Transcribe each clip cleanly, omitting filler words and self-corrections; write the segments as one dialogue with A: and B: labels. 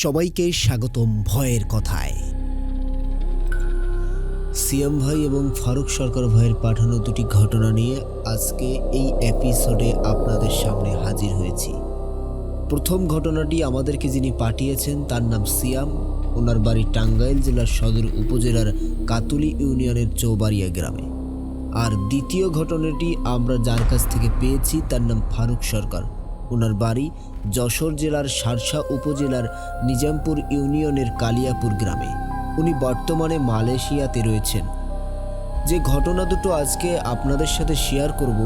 A: সবাইকে স্বাগতম ভয়ের কথায়। সিয়াম ভাই এবং ফারুক সরকার ভাইয়ের পাঠানো দুটি ঘটনা নিয়ে আজকে এই এপিসোডে আপনাদের সামনে হাজির হয়েছি। প্রথম ঘটনাটি আমাদেরকে যিনি পাঠিয়েছেন তার নাম সিয়াম, ওনার বাড়ি টাঙ্গাইল জেলার সদর উপজেলার কাতুলি ইউনিয়নের চৌবাড়িয়া গ্রামে। আর দ্বিতীয় ঘটনাটি আমরা যার কাছ থেকে পেয়েছি তার নাম ফারুক সরকার, ওনার বাড়ি যশোর জেলার শার্শা উপজেলার নিজামপুর ইউনিয়নের কালিয়াপুর গ্রামে। উনি বর্তমানে মালয়েশিয়াতে রয়েছেন। যে ঘটনা দুটো আজকে আপনাদের সাথে শেয়ার করব,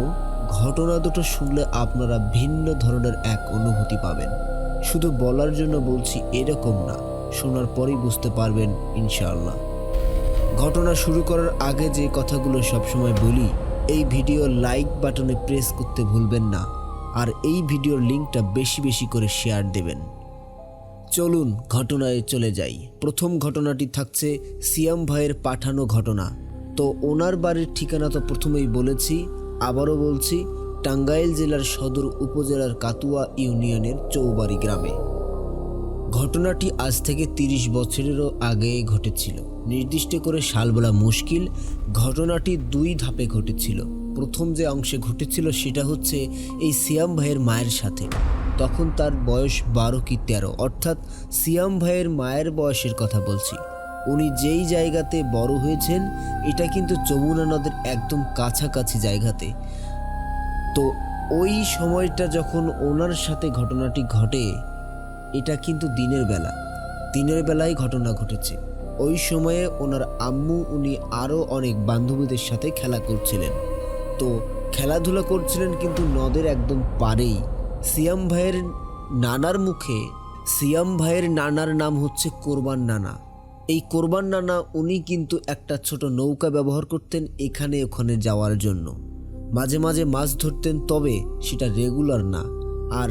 A: ঘটনা দুটো শুনলে আপনারা ভিন্ন ধরনের এক অনুভূতি পাবেন। শুধু বলার জন্য বলছি এরকম না, শোনার পরেই বুঝতে পারবেন ইনশাআল্লাহ। ঘটনা শুরু করার আগে যে কথাগুলো সবসময় বলি, এই ভিডিও লাইক বাটনে প্রেস করতে ভুলবেন না, আর এই ভিডিওর লিঙ্কটা বেশি বেশি করে শেয়ার দেবেন। চলুন ঘটনায় চলে যাই। প্রথম ঘটনাটি থাকছে সিয়াম ভাইয়ের পাঠানো ঘটনা। তো ওনার বাড়ির ঠিকানা তো প্রথমেই বলেছি, আবারও বলছি, টাঙ্গাইল জেলার সদর উপজেলার কাতুয়া ইউনিয়নের চৌবাড়ি গ্রামে। ঘটনাটি আজ থেকে 30 বছরেরও আগে ঘটেছিল। নির্দিষ্ট করে সাল বলা মুশকিল। ঘটনাটি 2 ধাপে ঘটেছিল। প্রথম যে অংশে ঘটেছিল সেটা হচ্ছে এই সিয়াম ভাইয়ের মায়ের সাথে। তখন তার বয়স 12 কি 13, অর্থাৎ সিয়াম ভাইয়ের মায়ের বয়সের কথা বলছি। উনি যেই জায়গাতে বড় হয়েছেন এটা কিন্তু যমুনা নদের একদম কাছাকাছি জায়গাতে। তো ওই সময়টা যখন ওনার সাথে ঘটনাটি ঘটে, এটা কিন্তু দিনের বেলায় ঘটনা ঘটেছে। ওই সময়ে ওনার আম্মু উনি আরও অনেক বান্ধবীদের সাথে খেলা করছিলেন। তো খেলাধুলা করছিলেন কিন্তু নদের একদম পাড়েই। সিয়াম ভাইয়ের নানার নাম হচ্ছে কোরবান নানা। এই কোরবান নানা উনি কিন্তু একটা ছোট নৌকা ব্যবহার করতেন এখানে ওখানে যাওয়ার জন্য। মাঝে মাঝে মাছ ধরতেন, তবে সেটা রেগুলার না। আর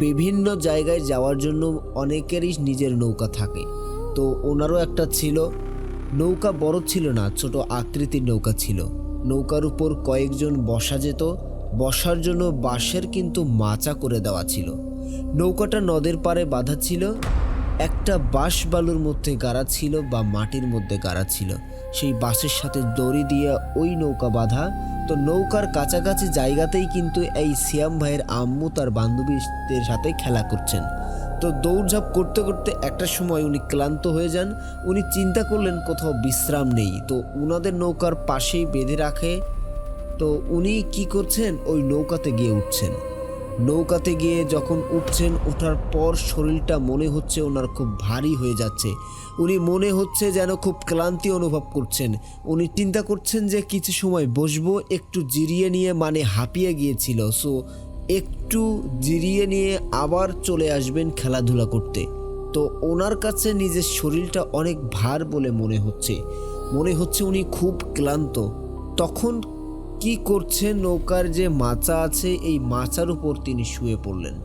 A: বিভিন্ন জায়গায় যাওয়ার জন্য অনেকেরই নিজের নৌকা থাকে। তো ওনারও একটা ছিল। নৌকা বড় ছিল না, ছোট আকৃতির নৌকা ছিল। নৌকার উপর কয়েকজন বসা যেত। বসার জন্য বাঁশের কিন্তু মাচা করে দেওয়া ছিল। নৌকাটা নদের পাড়ে বাঁধা ছিল। একটা বাঁশ বালুর মধ্যে গাড়া ছিল বা মাটির মধ্যে গাড়া ছিল। সেই বাঁশের সাথে দড়ি দিয়ে ওই নৌকা বাঁধা। তো নৌকার কাছাকাছি জায়গাতেই কিন্তু এই সিয়াম ভাইয়ের আম্মু তার বান্ধবীদের সাথে খেলা করছেন। তো দৌড়ঝাঁপ করতে করতে একটা সময় উনি ক্লান্ত হয়ে যান। উনি চিন্তা করলেন কোথাও বিশ্রাম নেই, তো উনাদের নৌকার পাশেই বেঁধে রাখে। তো উনি কি করছেন, ওই নৌকাতে গিয়ে উঠছেন। নৌকাতে গিয়ে যখন উঠছেন, ওঠার পর শরীরটা মনে হচ্ছে ওনার খুব ভারী হয়ে যাচ্ছে। উনি মনে হচ্ছে যেন খুব ক্লান্তি অনুভব করছেন। উনি চিন্তা করছেন যে কিছু সময় বসবো, একটু জিরিয়ে নিয়ে, মানে হাঁপিয়ে গিয়েছিল, সো একটু জিরিয়ে নিয়ে আবার চলে আসবেন খেলাধুলা করতে। তো ওনার কাছে নিজের শরীরটা অনেক ভার বলে মনে হচ্ছে উনি খুব ক্লান্ত। তখন কি করছেন, নৌকার যে মাচা আছে এই মাচার উপর তিনি শুয়ে পড়লেন।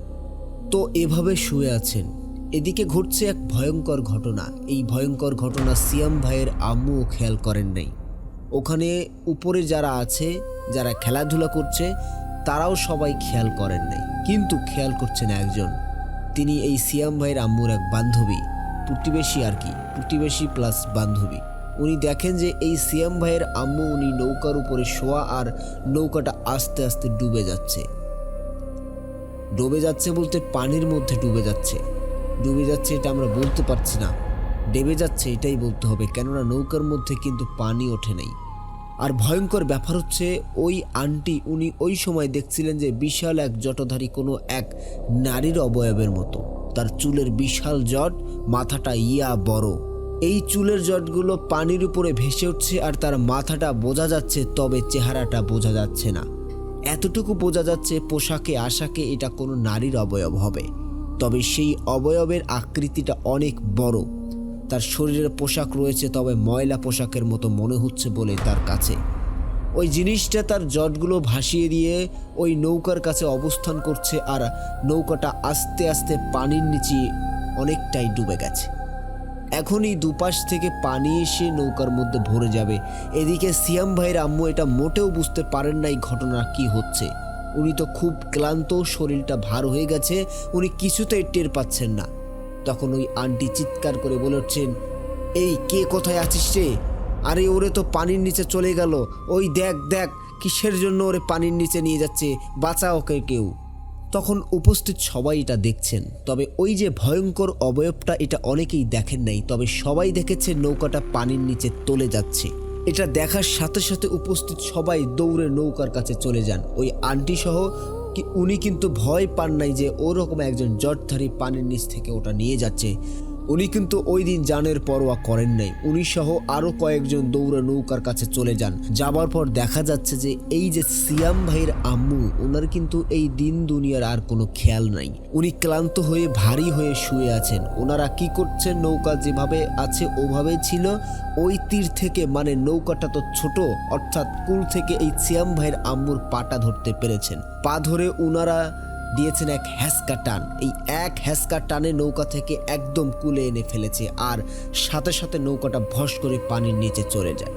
A: তো এভাবে শুয়ে আছেন, এদিকে ঘটছে এক ভয়ঙ্কর ঘটনা। এই ভয়ঙ্কর ঘটনা সিয়াম ভাইয়ের আম্মুও খেয়াল করেন নাই। ওখানে উপরে যারা আছে, যারা খেলাধুলা করছে, তারাও সবাই খেয়াল করেন নাই। কিন্তু খেয়াল করছেন একজন, তিনি এই সিয়াম ভাইয়ের আম্মুর এক বান্ধবী, প্রতিবেশী প্লাস বান্ধবী। উনি দেখেন যে এই সিয়াম ভাইয়ের আম্মু উনি নৌকার উপরে শোয়া, আর নৌকাটা আস্তে আস্তে ডুবে যাচ্ছে বলতে পানির মধ্যে ডুবে যাচ্ছে এটা আমরা বলতে পারছি না, ডেবে যাচ্ছে এটাই বলতে হবে, কেননা নৌকার মধ্যে কিন্তু পানি ওঠে নাই। আর ভয়ঙ্কর ব্যাপার হচ্ছে, ওই আন্টি উনি ওই সময় দেখছিলেন যে বিশাল এক জটধারী কোনো এক নারীর অবয়বের মতো। তার চুলের বিশাল জট, মাথাটা বড়। এই চুলের জটগুলো পানির উপরে ভেসে উঠছে, আর তার মাথাটা বোঝা যাচ্ছে, তবে চেহারাটা বোঝা যাচ্ছে না। এতটুকু বোঝা যাচ্ছে পোশাকে আশাকে এটা কোনো নারীর অবয়ব হবে, তবে সেই অবয়বের আকৃতিটা অনেক বড়। তার শরীরের পোশাক রয়েছে, তবে ময়লা পোশাকের মতো মনে হচ্ছে বলে তার কাছে। ওই জিনিসটা তার জটগুলো ভাসিয়ে দিয়ে ওই নৌকার কাছে অবস্থান করছে, আর নৌকাটা আস্তে আস্তে পানির নিচে অনেকটাই ডুবে গেছে। এখনই দুপাশ থেকে পানি এসে নৌকার মধ্যে ভরে যাবে। এদিকে সিয়াম ভাইয়ের আম্মু এটা মোটেও বুঝতে পারেন নাই ঘটনা কি হচ্ছে। উনি তো খুব ক্লান্ত, শরীরটা ভার হয়ে গেছে, উনি কিছুতেই টের পাচ্ছেন না। তখন ওই আন্টি চিৎকার করে বলে উঠছেন, এই কে কোথায় আছিস রে? আরে ওরে তো পানির নিচে চলে গেল, ওই দেখ দেখ কিসের জন্য ওরে পানির নিচে নিয়ে যাচ্ছে, বাঁচা ওকে কেউ। তখন উপস্থিত সবাই এটা দেখছেন, তবে ওই যে ভয়ঙ্কর অবয়বটা এটা অনেকেই দেখেন নাই, তবে সবাই দেখেছে নৌকাটা পানির নিচে তলে যাচ্ছে। এটা দেখার সাথে সাথে উপস্থিত সবাই দৌড়ে নৌকার কাছে চলে যান। ওই আন্টি সহ উনি কিন্তু ভয় পান নাই যে ওরকম একজন জটধারী পানির নিচ থেকে ওটা নিয়ে যাচ্ছে। উনি কিন্তু ওই দিন জানের পরোয়া করেন নাই। উনি সহ আরও কয়েকজন দৌড়ে নৌকার কাছে চলে যান। যাবার পর দেখা যাচ্ছে যে এই যে সিয়াম ভাইয়ের আম্মু, ওনার কিন্তু এই দিন দুনিয়ার আর কোনো খেয়াল নাই। উনি ক্লান্ত হয়ে ভারী হয়ে শুয়ে আছেন। ওনারা কি করছেন, নৌকা যেভাবে আছে ওভাবে ছিল। ওই তীর থেকে মানে নৌকাটা তো ছোট, অর্থাৎ কুল থেকে এই সিয়াম ভাইয়ের আম্মুর পাটা ধরতে পেরেছেন। পা ধরে ওনারা দিয়েছেন এক হ্যাসকা টান। এই এক হ্যাসকা টানে নৌকা থেকে একদম কুলে এনে ফেলেছে, আর সাথে সাথে নৌকাটা ভস করে পানির নিচে চলে যায়।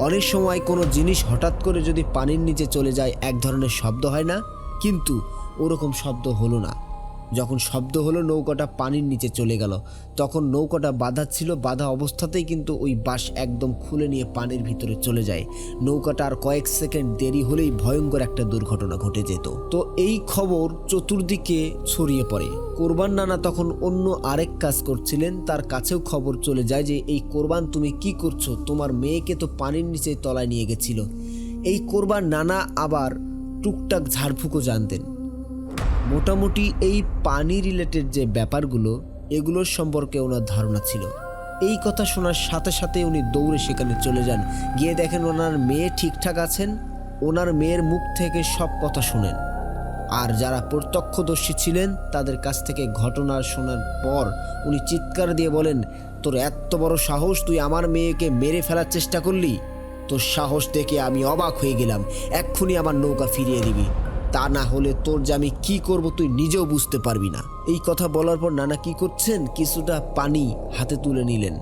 A: অনেক সময় কোনো জিনিস হঠাৎ করে যদি পানির নিচে চলে যায় এক ধরনের শব্দ হয় না, কিন্তু ওরকম শব্দ হলো না। যখন শব্দ হলো নৌকাটা পানির নিচে চলে গেল, তখন নৌকাটা বাঁধা ছিল, বাঁধা অবস্থাতেই কিন্তু ওই বাঁশ একদম খুলে নিয়ে পানির ভিতরে চলে যায়। নৌকাটা আর কয়েক সেকেন্ড দেরি হলেই ভয়ঙ্কর একটা দুর্ঘটনা ঘটে যেত। তো এই খবর চতুর্দিকে ছড়িয়ে পড়ে। কোরবান নানা তখন অন্য আরেক কাজ করছিলেন, তার কাছেও খবর চলে যায় যে এই কোরবান তুমি কি করছো, তোমার মেয়েকে তো পানির নিচে তলায় নিয়ে গেছিল। এই কোরবান নানা আবার টুকটাক ঝাড়ফুঁকও জানতেন। মোটামুটি এই পানি রিলেটেড যে ব্যাপারগুলো, এগুলোর সম্পর্কে ওনার ধারণা ছিল। এই কথা শোনার সাথে সাথে উনি দৌড়ে সেখানে চলে যান। গিয়ে দেখেন ওনার মেয়ে ঠিকঠাক আছেন। ওনার মেয়ের মুখ থেকে সব কথা শুনেন। আর যারা প্রত্যক্ষদর্শী ছিলেন তাদের কাছ থেকে ঘটনা শোনার পর উনি চিৎকার দিয়ে বলেন, তোর এত বড় সাহস, তুই আমার মেয়েকে মেরে ফেলার চেষ্টা করলি? তোর সাহস দেখে আমি অবাক হয়ে গেলাম। এক্ষুনি আমার নৌকা ফিরিয়ে দিবি, তা না হলে তোর যে আমি কি করব তুই নিজেও বুঝতে পারবি না। এই কথা বলার পর নানা কি করছেন, কিছুটা পানি হাতে তুলে নিলেন।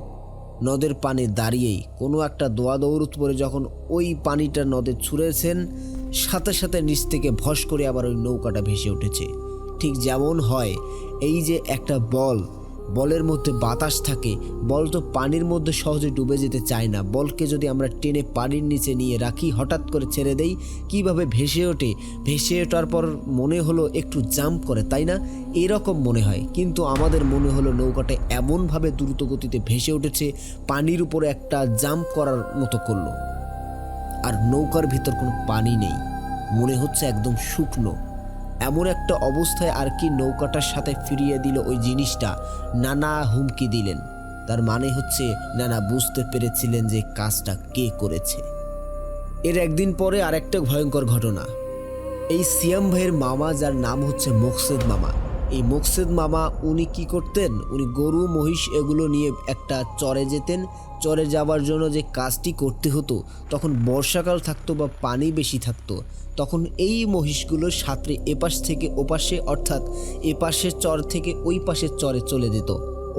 A: নদের পানে দাঁড়িয়েই কোনো একটা দোয়া দৌড়ুত পরে যখন ওই পানিটা নদে ছুঁড়েছেন, সাথে সাথে নিচ থেকে ভস করে আবার ওই নৌকাটা ভেসে উঠেছে। ঠিক যেমন হয় এই যে একটা বলের মধ্যে বাতাস থাকে, বল তো পানির মধ্যে সহজে ডুবে যেতে চায় না। বলকে যদি আমরা টেনে পানির নিচে নিয়ে রাখি, হঠাৎ করে ছেড়ে দেই, কিভাবে ভেসে ওঠে। ভেসে ওঠার পর মনে হলো একটু জাম্প করে, তাই না? এরকম মনে হয়, কিন্তু আমাদের মনে হলো নৌকাটা এমনভাবে দ্রুত গতিতে ভেসে উঠেছে, পানির উপরে একটা জাম্প করার মতো করলো। আর নৌকার ভিতর কোনো পানি নেই, মনে হচ্ছে একদম শুকনো। এমন একটা অবস্থায় আর কি নৌকাটার সাথে ফিরিয়ে দিল ওই জিনিসটা। নানা হুমকি দিলেন, তার মানে হচ্ছে নানা বুঝতে পেরেছিলেন যে কাজটা কে করেছে। এর একদিন পরে আরেকটা ভয়ঙ্কর ঘটনা। এই সিয়াম ভাইয়ের মামা, যার নাম হচ্ছে মোকসেদ মামা, এই মোকসেদ মামা উনি কি করতেন, উনি গরু মহিষ এগুলো নিয়ে একটা চরে যেতেন। চরে যাওয়ার জন্য যে কাজটি করতে হতো, তখন বর্ষাকাল থাকতো বা পানি বেশি থাকতো, তখন এই মহিষগুলো সাঁতরে এপাশ থেকে ওপাশে, অর্থাৎ এপাশের চর থেকে ওই পাশের চরে চলে যেত।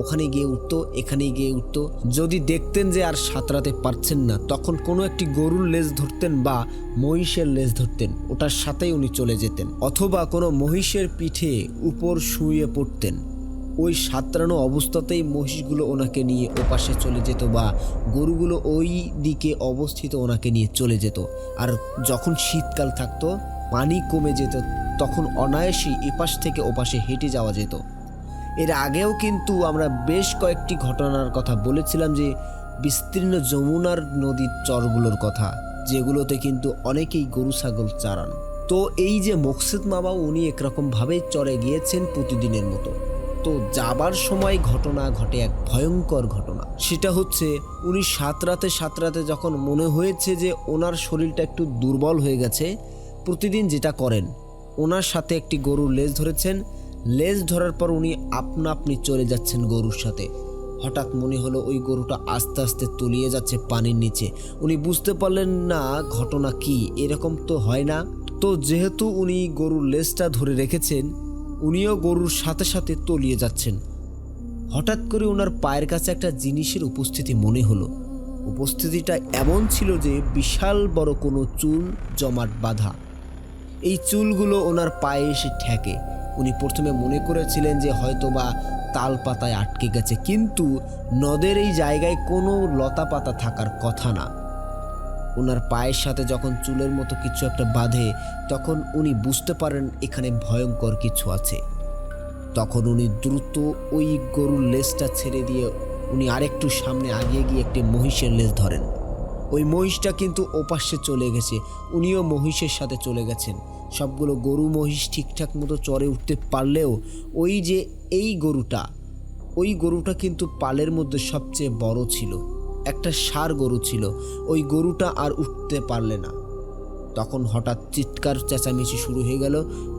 A: ওখানে গিয়ে উঠতো, এখানে গিয়ে উঠতো। যদি দেখতেন যে আর সাঁতরাতে পারছেন না, তখন কোনো একটি গরুর লেজ ধরতেন বা মহিষের লেজ ধরতেন, ওটার সাথেই উনি চলে যেতেন। অথবা কোনো মহিষের পিঠে উপর শুয়ে পড়তেন। ওই সাঁতরানো অবস্থাতেই মহিষগুলো ওনাকে নিয়ে ওপাশে চলে যেত বা গরুগুলো ওই দিকে অবস্থিত ওনাকে নিয়ে চলে যেত। আর যখন শীতকাল থাকতো, পানি কমে যেত, তখন অনায়াসেই এপাশ থেকে ওপাশে হেঁটে যাওয়া যেত। এর আগেও কিন্তু আমরা বেশ কয়েকটি ঘটনার কথা বলেছিলাম, যে বিস্তীর্ণ যমুনার নদীর চরগুলোর কথা, যেগুলোতে কিন্তু অনেকেই গরু ছাগল চারান। তো এই যে মোকসেদ মামা, উনি একরকমভাবে চরে গিয়েছেন প্রতিদিনের মতো। তো যাবার সময় ঘটনা ঘটে এক ভয়ঙ্কর ঘটনা। সেটা হচ্ছে উনি সাঁতরাতে যখন মনে হয়েছে যে ওনার শরীরটা একটু দুর্বল হয়ে গেছে, প্রতিদিন যেটা করেন, ওনার সাথে একটি গরুর লেজ ধরেছেন। লেজ ধরার পর উনি আপনা আপনি চলে যাচ্ছেন গরুর সাথে। হঠাৎ মনে হলো ওই গরুটা আস্তে আস্তে তলিয়ে যাচ্ছে পানির নিচে। উনি বুঝতে পারলেন না ঘটনা কি, এরকম তো হয় না। তো যেহেতু উনি গরুর লেজটা ধরে রেখেছেন, উনিও গরুর সাথে সাথে তলিয়ে যাচ্ছেন। হঠাৎ করে ওনার পায়ের কাছে একটা জিনিসের উপস্থিতি মনে হলো। উপস্থিতিটা এমন ছিল যে বিশাল বড় কোনো চুল জমাট বাঁধা। এই চুলগুলো ওনার পায়ে এসে ঠেকে। উনি প্রথমে মনে করেছিলেন যে হয়তোবা তাল পাতায় আটকে গেছে, কিন্তু নদের এই জায়গায় কোনো লতা পাতা থাকার কথা না। ওনার পায়ের সাথে যখন চুলের মতো কিছু একটা বাঁধে, তখন উনি বুঝতে পারেন এখানে ভয়ঙ্কর কিছু আছে। তখন উনি দ্রুত ওই গরুর লেজটা ছেড়ে দিয়ে উনি আরেকটু সামনে আগিয়ে গিয়ে একটি মহিষের লেজ ধরেন। ওই মহিষটা কিন্তু ওপাশে চলে গেছে, উনিও মহিষের সাথে চলে গেছেন। সবগুলো গরু মহিষ ঠিকঠাক মতো চড়ে উঠতে পারলেও ওই যে ওই গরুটা কিন্তু পালের মধ্যে সবচেয়ে বড় ছিল, একটা ষাঁড় গরু ছিল। ওই গরুটা আর উঠতে পারলে না। তখন হঠাৎ চিৎকার চেঁচামেচি শুরু হয়ে গেল।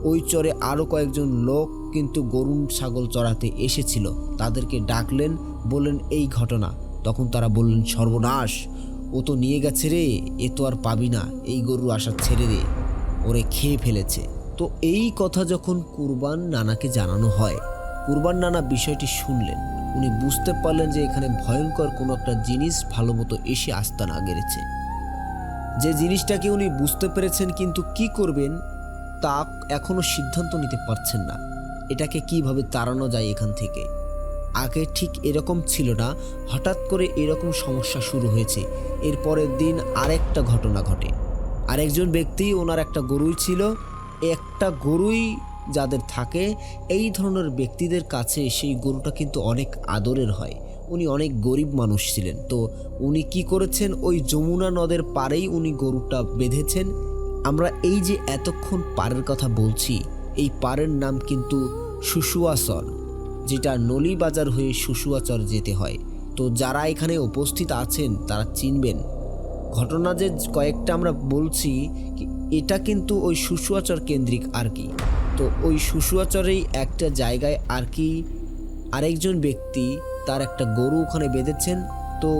A: ওই চরে আরও কয়েকজন লোক কিন্তু গরু ছাগল চড়াতে এসেছিল, তাদেরকে ডাকলেন, বললেন এই ঘটনা। তখন তারা বললেন, সর্বনাশ, ও তো নিয়ে গেছে রে, এ তো আর পাবি না, এই গরু আশা ছেড়ে দে, ওরে খেয়ে ফেলেছে। তো এই কথা যখন কুরবান নানাকে জানানো হয়, কুরবান নানা বিষয়টি শুনলেন। উনি বুঝতে পারলেন যে এখানে ভয়ঙ্কর কোনো একটা জিনিস ভালো মতো এসে আস্তানা গেড়েছে। যে জিনিসটাকে উনি বুঝতে পেরেছেন, কিন্তু কি করবেন তা এখনো সিদ্ধান্ত নিতে পারছেন না। এটাকে কিভাবে তাড়ানো যায় এখান থেকে। আগে ঠিক এরকম ছিল না, হঠাৎ করে এরকম সমস্যা শুরু হয়েছে। এর পরের দিন আরেকটা ঘটনা ঘটে। আরেকজন ব্যক্তি, ওনার একটা গরুই ছিল। একটা গরুই যাদের থাকে, এই ধরনের ব্যক্তিদের কাছে সেই গরুটা কিন্তু অনেক আদরের হয়। উনি অনেক গরিব মানুষ ছিলেন। তো উনি কি করেছেন, ওই যমুনা নদের পাড়েই উনি গরুটা বেঁধেছেন। আমরা এই যে এতক্ষণ পাড়ের কথা বলছি, এই পাড়ের নাম কিন্তু শুশুয়াচর, যেটা নলিবাজার হয়ে শুশুয়াচর যেতে হয়। তো যারা এখানে উপস্থিত আছেন তারা চিনবেন। ঘটনা যে কয়েকটা আমরা বলছি, এটা কিন্তু ওই শুশুয়াচর কেন্দ্রিক আর কি। তো ওই শুশুয়াচরেই একটা জায়গায় আর কি আরেকজন ব্যক্তি তার একটা গরু ওখানে বেঁধেছেন। তো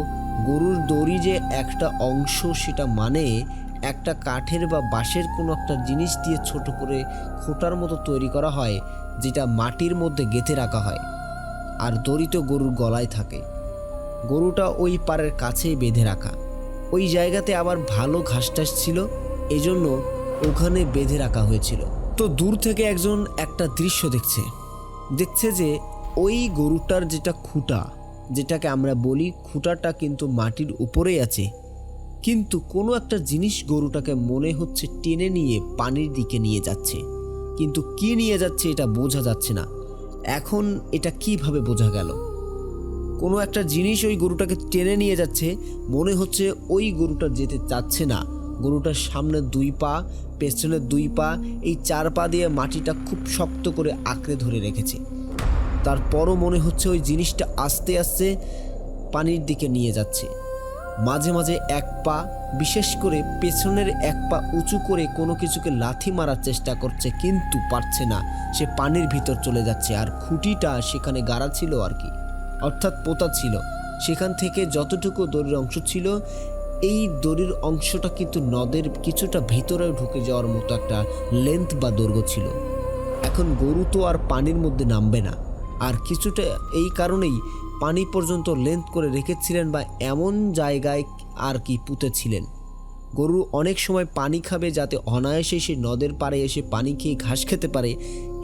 A: গরুর দড়ি যে একটা অংশ, সেটা মানে একটা কাঠের বা বাঁশের কোনো একটা জিনিস দিয়ে ছোট করে খোঁটার মতো তৈরি করা হয়, যেটা মাটির মধ্যে গেঁথে রাখা হয়, আর দড়ি তো গরুর গলায় থাকে। গরুটা ওই পাড়ের কাছেই বেঁধে রাখা। ওই জায়গাতে আবার ভালো ঘাস টাস ছিল, এজন্য ওখানে বেঁধে রাখা হয়েছিল। তো দূর থেকে একজন একটা দৃশ্য দেখছে যে ওই গরুটার যেটা খুঁটা, যেটাকে আমরা বলি খুঁটাটা কিন্তু মাটির উপরেই আছে, কিন্তু কোনো একটা জিনিস গরুটাকে মনে হচ্ছে টেনে নিয়ে পানির দিকে নিয়ে যাচ্ছে, কিন্তু কি নিয়ে যাচ্ছে এটা বোঝা যাচ্ছে না। এখন এটা কিভাবে বোঝা গেল? কোনো একটা জিনিস ওই গরুটাকে টেনে নিয়ে যাচ্ছে, মনে হচ্ছে ওই গরুটা যেতে চাচ্ছে না। গরুটার সামনে 2 পা, পেছনে 2 পা, এই 4 পা দিয়ে মাটিটা খুব শক্ত করে আঁকড়ে ধরে রেখেছে। তারপরও মনে হচ্ছে ওই জিনিসটা আস্তে আস্তে পানির দিকে নিয়ে যাচ্ছে। মাঝে মাঝে 1 পা, বিশেষ করে পেছনের 1 পা উঁচু করে কোনো কিছুকে লাথি মারার চেষ্টা করছে, কিন্তু পারছে না, সে পানির ভিতর চলে যাচ্ছে। আর খুঁটিটা সেখানে গাড়া ছিল আর কি, অর্থাৎ পোতা ছিল। সেখান থেকে যতটুকু দড়ির অংশ ছিল, এই দড়ির অংশটা কিন্তু নদের কিছুটা ভিতরে ঢুকে যাওয়ার মতো একটা লেন্থ বা দৈর্ঘ্য ছিল। এখন গরু তো আর পানির মধ্যে নামবে না, আর কিছুটা এই কারণেই পানি পর্যন্ত লেন্থ করে রেখেছিলেন বা এমন জায়গায় আর কি পুঁতেছিলেন। গরু অনেক সময় পানি খাবে, যাতে অনায়াসে সে নদের পাড়ে এসে পানি খেয়ে ঘাস খেতে পারে,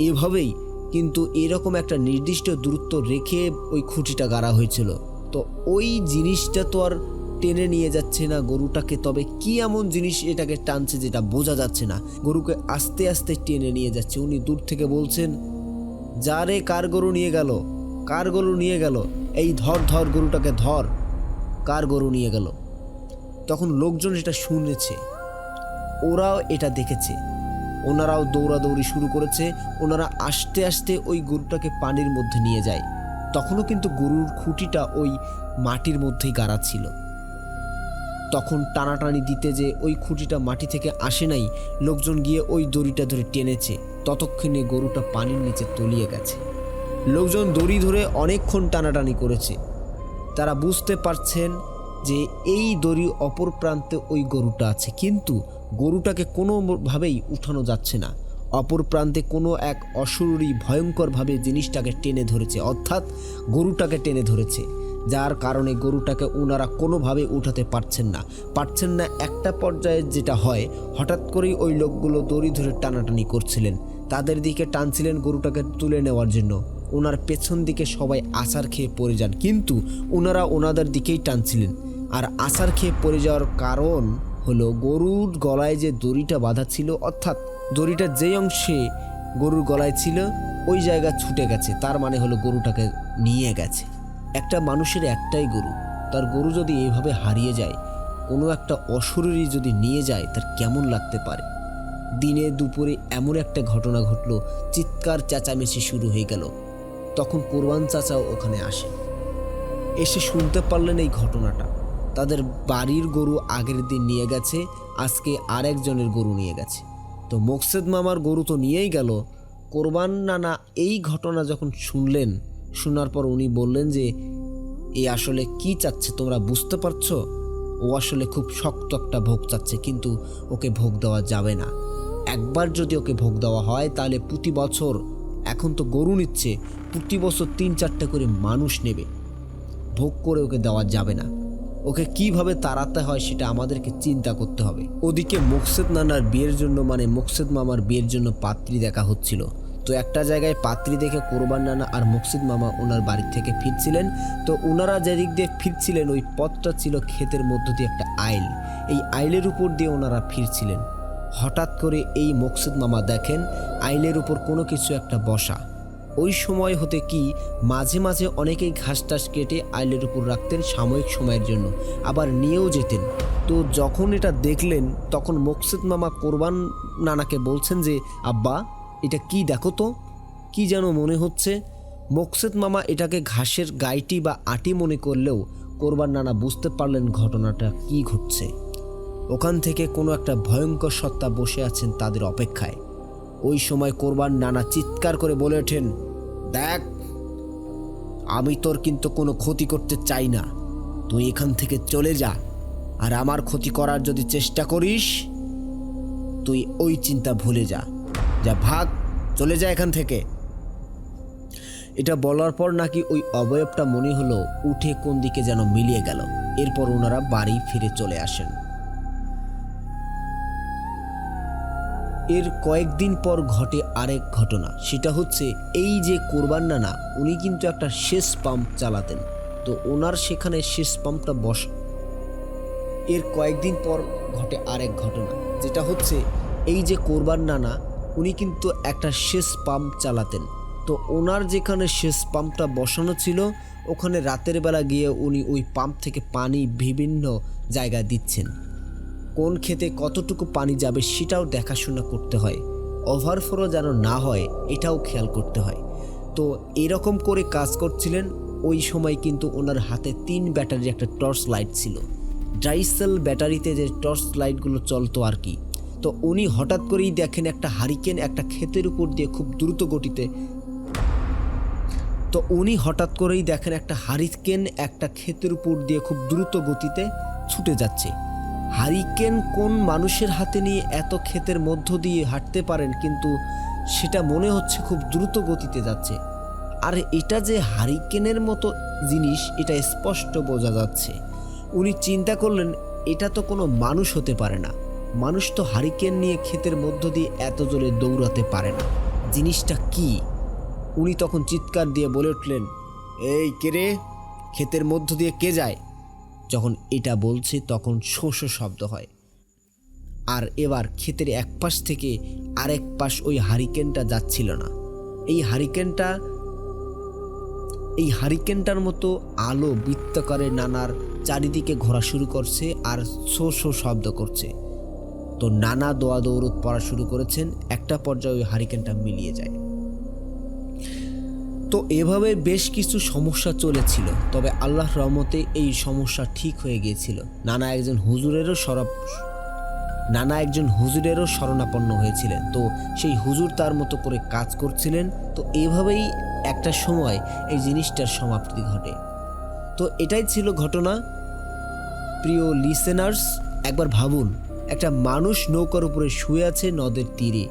A: এভাবেই কিন্তু এরকম একটা নির্দিষ্ট দূরত্ব রেখে ওই খুঁটিটা গাড়া হয়েছিল। তো ওই জিনিসটা তো আর টেনে নিয়ে যাচ্ছে না গরুটাকে, তবে কি এমন জিনিস এটাকে টানছে যেটা বোঝা যাচ্ছে না। গরুকে আস্তে আস্তে টেনে নিয়ে যাচ্ছে। উনি দূর থেকে বলছেন, যা রে, কার গরু নিয়ে গেল, কার গরু নিয়ে গেল, এই ধর ধর গরুটাকে ধর, কার গরু নিয়ে গেল। তখন লোকজন এটা শুনেছে, ওরাও এটা দেখেছে, ওনারাও দৌড়াদৌড়ি শুরু করেছে। ওনারা আস্তে আস্তে ওই গরুটাকে পানির মধ্যে নিয়ে যায়। তখনও কিন্তু গরুর খুঁটিটা ওই মাটির মধ্যেই গাড়া ছিল। তখন টানাটানি দিতে যে ওই খুঁটিটা মাটি থেকে আসে নাই, লোকজন গিয়ে ওই দড়িটা ধরে টেনেছে। ততক্ষণে গরুটা পানির নিচে তলিয়ে গেছে। লোকজন দড়ি ধরে অনেকক্ষণ টানাটানি করেছে। তারা বুঝতে পারছেন যে এই দড়ি অপর প্রান্তে ওই গরুটা আছে, কিন্তু গরুটাকে কোনোভাবেই উঠানো যাচ্ছে না। অপর প্রান্তে কোনো এক অশরীরী ভয়ঙ্করভাবে জিনিসটাকে টেনে ধরেছে, অর্থাৎ গরুটাকে টেনে ধরেছে, যার কারণে গরুটাকে ওনারা কোনোভাবে উঠাতে পারছেন না। একটা পর্যায়ে যেটা হয়, হঠাৎ করেই ওই লোকগুলো দড়ি ধরে টানাটানি করছিলেন, তাদের দিকে টানছিলেন গরুটাকে তুলে নেওয়ার জন্য। ওনার পেছন দিকে সবাই আছাড় খেয়ে পড়ে যান, কিন্তু ওনারা ওনাদের দিকেই টানছিলেন। আর আছাড় খেয়ে পড়ে যাওয়ার কারণ হলো গরুর গলায় যে দড়িটা বাঁধা ছিল, অর্থাৎ দড়িটা যেই অংশে গরুর গলায় ছিল ওই জায়গা ছুটে গেছে, তার মানে হলো গরুটাকে নিয়ে গেছে। একটা মানুষের একটাই গরু, তার গরু যদি এইভাবে হারিয়ে যায়, কোনো একটা অশরীরী যদি নিয়ে যায়, তার কেমন লাগতে পারে। দিনে দুপুরে এমন একটা ঘটনা ঘটল, চিৎকার চেঁচামেচি শুরু হয়ে গেল। তখন কোরবান চাচাও ওখানে আসে, এসে শুনতে পারলেন এই ঘটনাটা। তাদের বাড়ির গরু আগের দিন নিয়ে গেছে, আজকে আরেকজনের গরু নিয়ে গেছে। তো মোকসেদ মামার গরু তো নিয়েই গেল। কোরবান নানা এই ঘটনা যখন শুনলেন, শোনার পর উনি বললেন যে এ আসলে কি চাচ্ছে তোমরা বুঝতে পারছো? ও আসলে খুব শক্ত একটা ভোগ চাচ্ছে, কিন্তু ওকে ভোগ দেওয়া যাবে না। একবার যদি ওকে ভোগ দেওয়া হয় তাহলে প্রতি বছর, এখন তো গরু নিচ্ছে, প্রতি বছর 3-4টা করে মানুষ নেবে। ভোগ করে ওকে দেওয়া যাবে না। ওকে কিভাবে তাড়াতে হয় সেটা আমাদেরকে চিন্তা করতে হবে। ওদিকে মোকসেদ নানার বিয়ের জন্য, মানে মোকসেদ মামার বিয়ের জন্য পাত্রী দেখা হচ্ছিল। তো একটা জায়গায় পাত্রী দেখে কোরবান নানা আর মোকসেদ মামা ওনার বাড়ি থেকে ফিরছিলেন। তো ওনারা যেদিক দিয়ে ফিরছিলেন ওই পথটা ছিল ক্ষেতের মধ্য দিয়ে একটা আইল। এই আইলের উপর দিয়ে ওনারা ফিরছিলেন। হঠাৎ করে এই মোকসেদ মামা দেখেন আইলের উপর কোনো কিছু একটা বসা। ওই সময় হতে কি মাঝে মাঝে অনেকেই ঘাস টাস কেটে আইলের উপর রাখতেন সাময়িক সময়ের জন্য, আবার নিয়েও যেতেন। তো যখন এটা দেখলেন তখন মোকসেদ মামা কোরবান নানাকে বলছেন যে আব্বা এটা কি দেখো তো, কি যেন মনে হচ্ছে। মোকসেদ মামা এটাকে ঘাসের গাইটি বা আটি মনে করলেও কোরবান নানা বুঝতে পারলেন ঘটনাটা কি ঘটছে। ওখান থেকে কোনো একটা ভয়ঙ্কর সত্তা বসে আছেন তাদের অপেক্ষায়। ওই সময় কোরবান নানা চিৎকার করে বলে ওঠেন, দেখ, আমি তোর কিন্তু কোনো ক্ষতি করতে চাই না, তুই এখান থেকে চলে যা। আর আমার ক্ষতি করার যদি চেষ্টা করিস, তুই ওই চিন্তা ভুলে যা, যা ভাগ, চলে যা এখান থেকে। এটা বলার পর নাকি ওই অবয়বটা মনে হলো উঠে কোন দিকে যেন মিলিয়ে গেল। এরপর ওনারা বাড়ি ফিরে চলে আসেন। এর কয়েকদিন পর ঘটে আরেক ঘটনা। সেটা হচ্ছে এই যে কোরবান নানা, উনি কিন্তু একটা সেচ পাম্প চালাতেন। তো ওনার সেখানে সেচ পাম্পটা এর কয়েকদিন পর ঘটে আরেক ঘটনা, যেটা হচ্ছে এই যে কোরবান নানা, উনি কিন্তু একটা সেচ পাম্প চালাতেন। তো ওনার যেখানে সেচ পাম্পটা বসানো ছিল, ওখানে রাতের বেলা গিয়ে উনি ওই পাম্প থেকে পানি বিভিন্ন জায়গায় দিচ্ছেন। কোন ক্ষেতে কতটুকু পানি যাবে সেটাও দেখাশোনা করতে হয়, ওভারফ্লো যেন না হয় এটাও খেয়াল করতে হয়। তো এরকম করে কাজ করছিলেন। ওই সময় কিন্তু ওনার হাতে 3 ব্যাটারির একটা টর্চ লাইট ছিল, ড্রাইসেল ব্যাটারিতে যে টর্চ লাইটগুলো চলতো আর কি। তো উনি হঠাৎ করেই দেখেন একটা হারিকেন একটা ক্ষেতের উপর দিয়ে খুব দ্রুত গতিতে একটা ক্ষেতের উপর দিয়ে খুব দ্রুত গতিতে ছুটে যাচ্ছে। হারিকেন কোন মানুষের হাতে নিয়ে এত ক্ষেতের মধ্য দিয়ে হাঁটতে পারেন, কিন্তু সেটা মনে হচ্ছে খুব দ্রুত গতিতে যাচ্ছে। আর এটা যে হারিকেনের মতো জিনিস এটা স্পষ্ট বোঝা যাচ্ছে। উনি চিন্তা করলেন এটা তো কোনো মানুষ হতে পারে না, মানুষ তো হারিকেন নিয়ে ক্ষেতের মধ্য দিয়ে এত জোরে দৌড়াতে পারে না, জিনিসটা কি? উনি তখন চিৎকার দিয়ে বলে উঠলেন, এই কে রে, ক্ষেতের মধ্য দিয়ে কে যায়? যখন এটা বলছে তখন শো শো শব্দ হয়। আর এবার ক্ষেতের এক পাশ থেকে আরেক পাশ ওই হারিকেনটা যাচ্ছিল না। এই হারিকেনটার মতো আলো বৃত্তাকারে নানার চারিদিকে ঘোরা শুরু করছে আর শো শো শব্দ করছে। তো নানা দোয়া দৌড় পড়া শুরু করেছেন। একটা পর্যায়ে ওই হারিকেনটা মিলিয়ে যায়। তো এভাবে বেশ কিছু সমস্যা চলেছিল, তবে আল্লাহর রহমতে এই সমস্যা ঠিক হয়ে গিয়েছিল। নানা একজন হুজুরেরও শরণাপন্ন হয়েছিলেন। তো সেই হুজুর তার মতো করে কাজ করছিলেন। তো এভাবেই একটা সময় এই জিনিসটার সমাপ্তি ঘটে। তো এটাই ছিল ঘটনা। প্রিয় লিসেনার্স, একবার ভাবুন, একটা মানুষ নৌকার উপরে শুয়ে আছে নদের তীরে।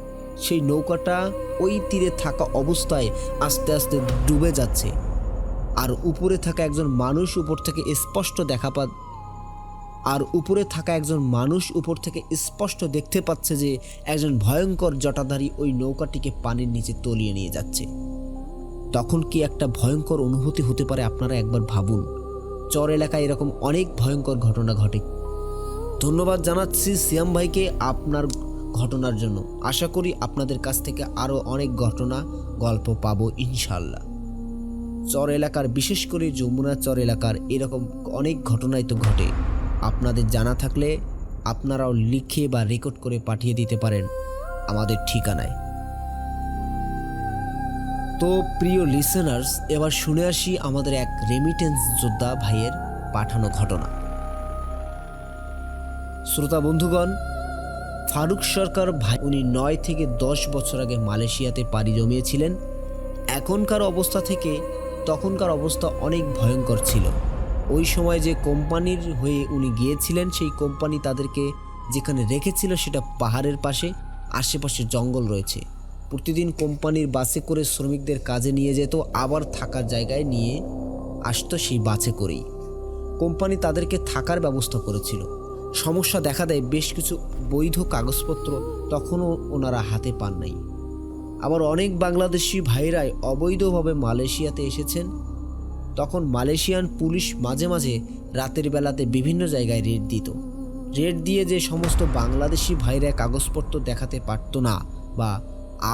A: সেই নৌকাটা ওই তীরে থাকা অবস্থায় আস্তে আস্তে ডুবে যাচ্ছে। আর উপরে থাকা একজন মানুষ উপর থেকে স্পষ্ট দেখতে পাচ্ছে যে একজন ভয়ঙ্কর জটাধারী ওই নৌকাটিকে পানির নিচে তলিয়ে নিয়ে যাচ্ছে। তখন কি একটা ভয়ঙ্কর অনুভূতি হতে পারে আপনারা একবার ভাবুন। চর এলাকায় এরকম অনেক ভয়ঙ্কর ঘটনা ঘটে। ধন্যবাদ জানাচ্ছি সিয়াম ভাইকে আপনার ঘটনার জন্য। আশা করি আপনাদের কাছ থেকে আরও অনেক ঘটনা গল্প পাবো ইনশাল্লাহ। চর এলাকার, বিশেষ করে যমুনা চর এলাকার এরকম অনেক ঘটনাই তো ঘটে। আপনাদের জানা থাকলে আপনারাও লিখে বা রেকর্ড করে পাঠিয়ে দিতে পারেন আমাদের ঠিকানায়। তো প্রিয় লিসেনার্স, এবার শুনে আসি আমাদের এক রেমিটেন্স যোদ্ধা ভাইয়ের পাঠানো ঘটনা। শ্রোতা বন্ধুগণ, ফারুক সরকার ভাই উনি 9 থেকে 10 বছর আগে মালয়েশিয়াতে পাড়ি জমিয়েছিলেন। এখনকার অবস্থা থেকে তখনকার অবস্থা অনেক ভয়ঙ্কর ছিল। ওই সময় যে কোম্পানির হয়ে উনি গিয়েছিলেন, সেই কোম্পানি তাদেরকে যেখানে রেখেছিল সেটা পাহাড়ের পাশে, আশেপাশে জঙ্গল রয়েছে। প্রতিদিন কোম্পানির বাসে করে শ্রমিকদের কাজে নিয়ে যেত, আবার থাকার জায়গায় নিয়ে আসতো সেই বাসে করেই। কোম্পানি তাদেরকে থাকার ব্যবস্থা করেছিল। সমস্যা দেখা দেয়, বেশ কিছু বৈধ কাগজপত্র তখনও ওনারা হাতে পান নাই। আবার অনেক বাংলাদেশি ভাইরাই অবৈধভাবে মালয়েশিয়াতে এসেছেন। তখন মালয়েশিয়ান পুলিশ মাঝে মাঝে রাতের বেলাতে বিভিন্ন জায়গায় রেড দিত। রেড দিয়ে যে সমস্ত বাংলাদেশি ভাইরা কাগজপত্র দেখাতে পারত না, বা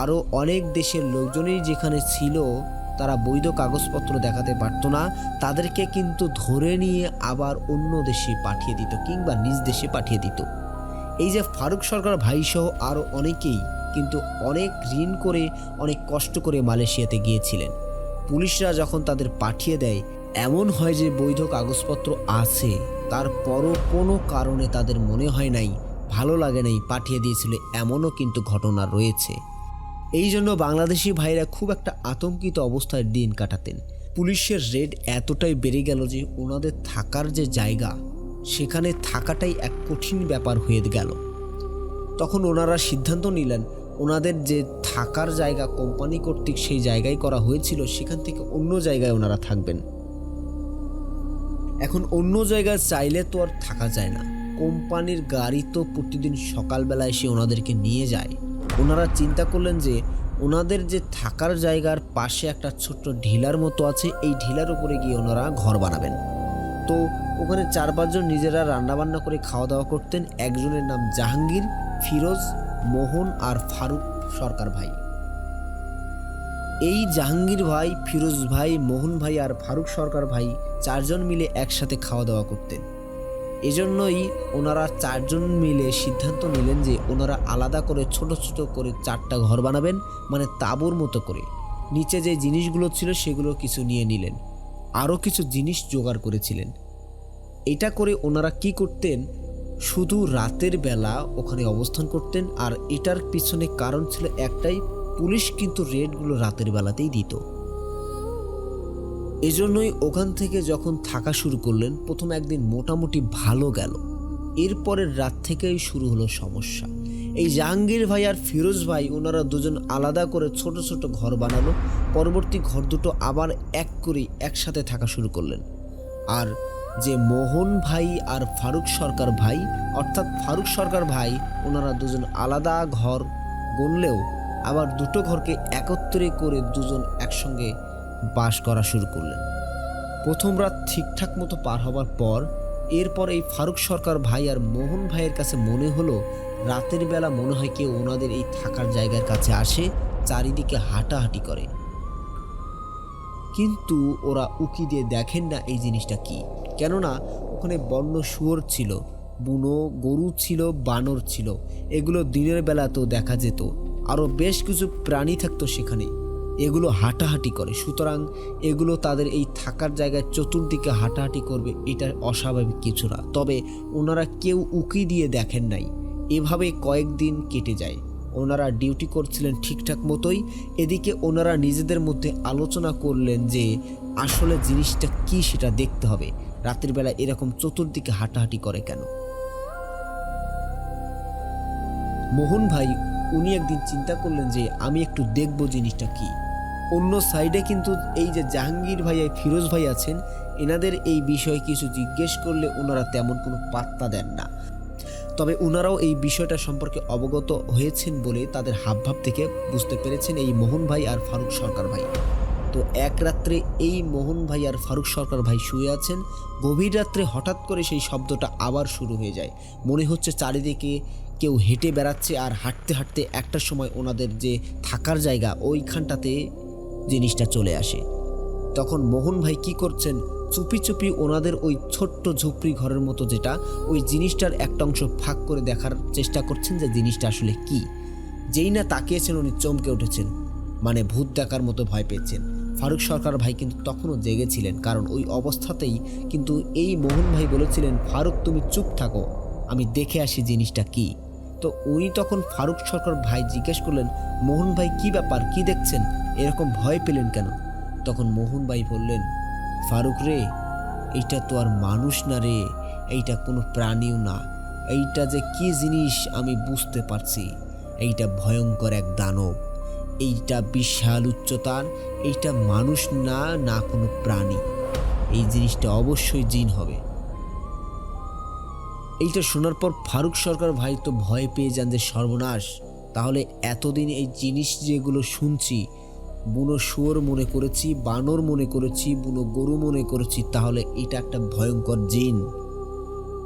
A: আরও অনেক দেশের লোকজনই যেখানে ছিল তারা বৈধ কাগজপত্র দেখাতে পারত না, তাদেরকে কিন্তু ধরে নিয়ে আবার অন্য দেশে পাঠিয়ে দিত কিংবা নিজ দেশে পাঠিয়ে দিত। এই যে ফারুক সরকার ভাইসহ আরও অনেকেই কিন্তু অনেক ঋণ করে, অনেক কষ্ট করে মালয়েশিয়াতে গিয়েছিলেন। পুলিশরা যখন তাদের পাঠিয়ে দেয়, এমন হয় যে বৈধ কাগজপত্র আছে, তারপরও কোনো কারণে তাদের মনে হয় নাই, ভালো লাগে নাই, পাঠিয়ে দিয়েছিল, এমনও কিন্তু ঘটনা রয়েছে। এই জন্য বাংলাদেশি ভাইরা খুব একটা আতঙ্কিত অবস্থায় দিন কাটাতেন। পুলিশের রেড এতটাই বেড়ে গেল যে ওনাদের থাকার যে জায়গা, সেখানে থাকাটাই এক কঠিন ব্যাপার হয়ে গেল। তখন ওনারা সিদ্ধান্ত নিলেন, ওনাদের যে থাকার জায়গা কোম্পানি কর্তৃক সেই জায়গায় করা হয়েছিল, সেখান থেকে অন্য জায়গায় ওনারা থাকবেন। এখন অন্য জায়গায় চাইলে তো আর থাকা যায় না। কোম্পানির গাড়ি তো প্রতিদিন সকালবেলা এসে ওনাদেরকে নিয়ে যায়। ওনারা চিন্তা করলেন যে ওনাদের যে থাকার জায়গার পাশে একটা ছোট্ট ঢিলার মতো আছে, এই ঢিলার উপরে গিয়ে ওনারা ঘর বানাবেন। তো ওখানে 4-5 জন নিজেরা রান্নাবান্না করে খাওয়া দাওয়া করতেন। একজনের নাম জাহাঙ্গীর, ফিরোজ, মোহন আর ফারুক সরকার ভাই। এই জাহাঙ্গীর ভাই, ফিরোজ ভাই, মোহন ভাই আর ফারুক সরকার ভাই 4 জন মিলে একসাথে খাওয়া দাওয়া করতেন। এজন্যই ওনারা 4 জন মিলে সিদ্ধান্ত নিলেন যে ওনারা আলাদা করে ছোট ছোট করে 4টা ঘর বানাবেন, মানে তাঁবুর মতো করে। নিচে যে জিনিসগুলো ছিল সেগুলো কিছু নিয়ে নিলেন, আরও কিছু জিনিস জোগাড় করেছিলেন। এটা করে ওনারা কি করতেন, শুধু রাতের বেলা ওখানে অবস্থান করতেন। আর এটার পিছনে কারণ ছিল একটাই, পুলিশ কিন্তু রেডগুলো রাতের বেলাতেই দিত। এজন্যই ওখান থেকে যখন থাকা শুরু করলেন, প্রথম একদিন মোটামুটি ভালো গেল। এরপরের রাত থেকেই শুরু হলো সমস্যা। এই জাহাঙ্গীর ভাই আর ফিরোজ ভাই ওনারা দুজন আলাদা করে ছোট ছোট ঘর বানালো। পরবর্তী ঘর দুটো আবার এক করেই একসাথে থাকা শুরু করলেন। আর যে মোহন ভাই আর ফারুক সরকার ভাই, অর্থাৎ ফারুক সরকার ভাই, ওনারা দুজন আলাদা ঘর গণলেও আবার দুটো ঘরকে একত্রে করে দুজন একসঙ্গে বাস করা শুরু করলেন। প্রথম রাত ঠিকঠাক মতো পার হবার পর এরপর এই ফারুক সরকার ভাই আর মোহন ভাইয়ের কাছে মনে হলো, রাতের বেলা মনে হয় কেউ ওনাদের এই থাকার জায়গার কাছে আসে, চারিদিকে হাঁটাহাঁটি করে। কিন্তু ওরা উকি দিয়ে দেখেন না এই জিনিসটা কি। কেননা ওখানে বন্য শুয়োর ছিল, বুনো গরু ছিল, বানর ছিল। এগুলো দিনের বেলাতেও দেখা যেত। আরও বেশ কিছু প্রাণী থাকতো সেখানে, এগুলো হাঁটাহাঁটি করে। সুতরাং এগুলো তাদের এই থাকার জায়গায় চতুর্দিকে হাঁটাহাঁটি করবে, এটা অস্বাভাবিক কিছু না। তবে ওনারা কেউ উকি দিয়ে দেখেন নাই। এভাবে কয়েকদিন কেটে যায়। ওনারা ডিউটি করছিলেন ঠিকঠাক মতোই। এদিকে ওনারা নিজেদের মধ্যে আলোচনা করলেন যে আসলে জিনিসটা কি সেটা দেখতে হবে। রাতের বেলা এরকম চতুর্দিকে হাঁটাহাঁটি করে কেন? মোহন ভাই উনি একদিন চিন্তা করলেন যে আমি একটু দেখব জিনিসটা কি। অন্য সাইডে কিন্তু এই যে জাহাঙ্গীর ভাই আর ফিরোজ ভাই আছেন, এনাদের এই বিষয়ে কিছু জিজ্ঞেস করলে ওনারা তেমন কোনো পাত্তা দেন না। তবে ওনারাও এই বিষয়টা সম্পর্কে অবগত হয়েছেন বলে তাদের হাবভাব থেকে বুঝতে পেরেছেন এই মোহন ভাই আর ফারুক সরকার ভাই। তো এক রাত্রে এই মোহন ভাই আর ফারুক সরকার ভাই শুয়ে আছেন। গভীর রাত্রে হঠাৎ করে সেই শব্দটা আবার শুরু হয়ে যায়। মনে হচ্ছে চারিদিকে কেউ হেঁটে বেড়াচ্ছে, আর হাঁটতে হাঁটতে একটা সময় ওনাদের যে থাকার জায়গা ওইখানটাতে জিনিসটা চলে আসে। তখন মোহন ভাই কি করছেন, চুপি চুপি ওনাদের ওই ছোট্ট ঝুপড়ি ঘরের মতো যেটা, ওই জিনিসটার একটা অংশ ফাঁক করে দেখার চেষ্টা করছেন যে জিনিসটা আসলে কি। যেই না তাকিয়েছেন উনি চমকে উঠেছেন, মানে ভূত দেখার মতো ভয় পেয়েছেন। ফারুক সরকার ভাই কিন্তু তখনও জেগেছিলেন, কারণ ওই অবস্থাতেই কিন্তু এই মোহন ভাই বলেছিলেন, ফারুক তুমি চুপ থাকো, আমি দেখে আসি জিনিসটা কি। তো উনি তখন ফারুক সরকার ভাই জিজ্ঞেস করলেন, মোহন ভাই কি ব্যাপার, কি দেখছেন, এরকম ভয় পেলেন কেন? তখন মোহন ভাই বললেন, ফারুক রে, এইটা তো আর মানুষ না রে, এইটা কোনো প্রাণীও না, এইটা যে কি জিনিস আমি বুঝতে পারছি, এইটা ভয়ঙ্কর এক দানব, এইটা বিশাল উচ্চতার, এইটা মানুষ না, না কোনো প্রাণী, এই জিনিসটা অবশ্যই জিন হবে। এইটা শোনার পর ফারুক সরকার ভাই তো ভয় পেয়ে যান যে সর্বনাশ, তাহলে এতদিন এই জিনিস যেগুলো শুনছি, বুনো শুয়োর মনে করেছি, বানর মনে করেছি, বুনো গরু মনে করেছি, তাহলে এটা একটা ভয়ঙ্কর জিন।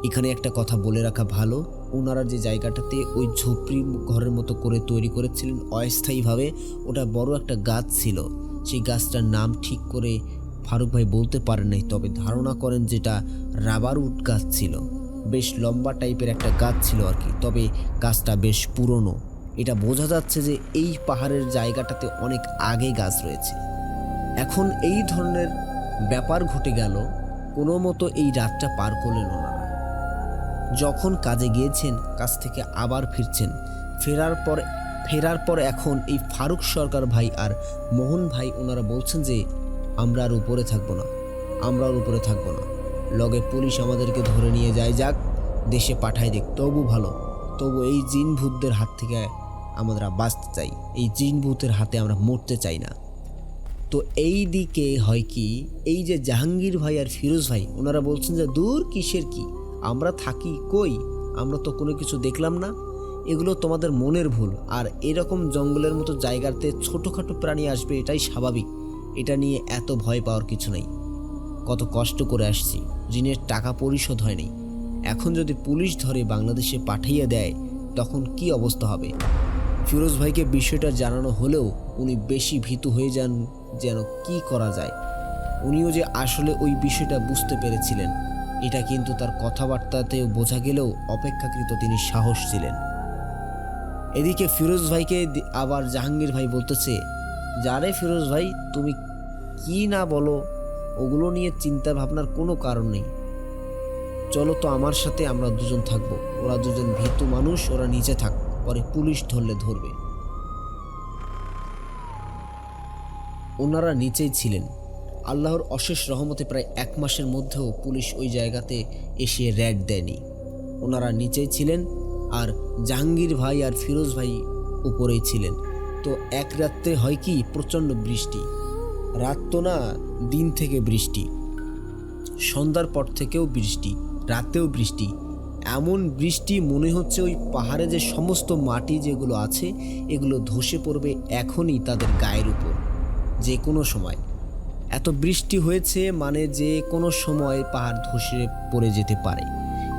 A: এখানে একটা কথা বলে রাখা ভালো, ওনারা যে জায়গাটাতে ওই ঝুপড়ি ঘরের মতো করে তৈরি করেছিলেন অস্থায়ীভাবে, ওটা বড় একটা গাছ ছিল। সেই গাছটার নাম ঠিক করে ফারুক ভাই বলতে পারেন নাই, তবে ধারণা করেন যেটা রাবার উড গাছ ছিল, বেশ লম্বা টাইপের একটা গাছ ছিল আর কি, তবে গাছটা বেশ পুরনো। এটা বোঝা যাচ্ছে যে এই পাহাড়ের জায়গাটাতে অনেক আগে গাছ রয়েছে। এখন এই ধরনের ব্যাপার ঘটে গেল, কোনো মতো এই রাতটা পার করলেন ওনারা। যখন কাজে গিয়েছেন, কাজ থেকে আবার ফিরছেন, ফেরার পর এখন এই ফারুক সরকার ভাই আর মোহন ভাই ওনারা বলছেন যে আমরা আর উপরে থাকবো না, আমরা আর উপরে থাকবো না, লগে পুলিশ আমাদেরকে ধরে নিয়ে যায়, যাক দেশে পাঠায় দিক, তবু ভালো, তবু এই জিন ভূতদের হাত থেকে আমরা বাঁচতে চাই, এই জিন ভূতের হাতে আমরা মরতে চাই না। তো এই দিকে হয় কি, এই যে জাহাঙ্গীর ভাই আর ফিরোজ ভাই ওনারা বলছেন যে দূর কিসের কি, আমরা থাকি কই, আমরা তো কোনো কিছু দেখলাম না, এগুলো তোমাদের মনের ভুল, আর এরকম জঙ্গলের মতো জায়গাতে ছোটোখাটো প্রাণী আসবে এটাই স্বাভাবিক, এটা নিয়ে এত ভয় পাওয়ার কিছু নেই, কত কষ্ট করে আসছি, ঋণের টাকা পরিশোধ হয়নি, এখন যদি পুলিশ ধরে বাংলাদেশে পাঠিয়ে দেয় তখন কি অবস্থা হবে। ফিরোজ ভাইকে বিষয়টা জানানো হলেও উনি বেশি ভীতু হয়ে যান, যেন কি করা যায়। উনিও যে আসলে ওই বিষয়টা বুঝতে পেরেছিলেন, এটা কিন্তু তার কথাবার্তাতেও বোঝা গেলেও অপেক্ষাকৃত তিনি সাহস ছিলেন। এদিকে ফিরোজ ভাইকে আবার জাহাঙ্গীর ভাই বলতেছে, যারে ফিরোজ ভাই তুমি কি না বলো, ওগুলো নিয়ে চিন্তা ভাবনার কোনো কারণ নেই, চলো তো আমার সাথে, আমরা দুজন থাকবো, ওরা দুজন ভীতু মানুষ, ওরা নিচে থাক, পরে পুলিশ ধরলে ধরবে। ওনারা নিচেই ছিলেন। আল্লাহর অশেষ রহমতে প্রায় 1 মাসের মধ্যেও পুলিশ ওই জায়গাতে এসে রেড দেয়নি। ওনারা নিচেই ছিলেন, আর জাহাঙ্গীর ভাই আর ফিরোজ ভাই উপরেই ছিলেন। তো এক রাত্রে হয় কি, প্রচণ্ড বৃষ্টি, রাত তো না, দিন থেকে বৃষ্টি, সন্ধ্যার পর থেকেও বৃষ্টি, রাতেও বৃষ্টি, এমন বৃষ্টি মনে হচ্ছে ওই পাহাড়ে যে সমস্ত মাটি যেগুলো আছে এগুলো ধসে পড়বে এখনই তাদের গায়ের উপর, যে কোনো সময়। এত বৃষ্টি হয়েছে মানে যে কোনো সময় পাহাড় ধসে পড়ে যেতে পারে।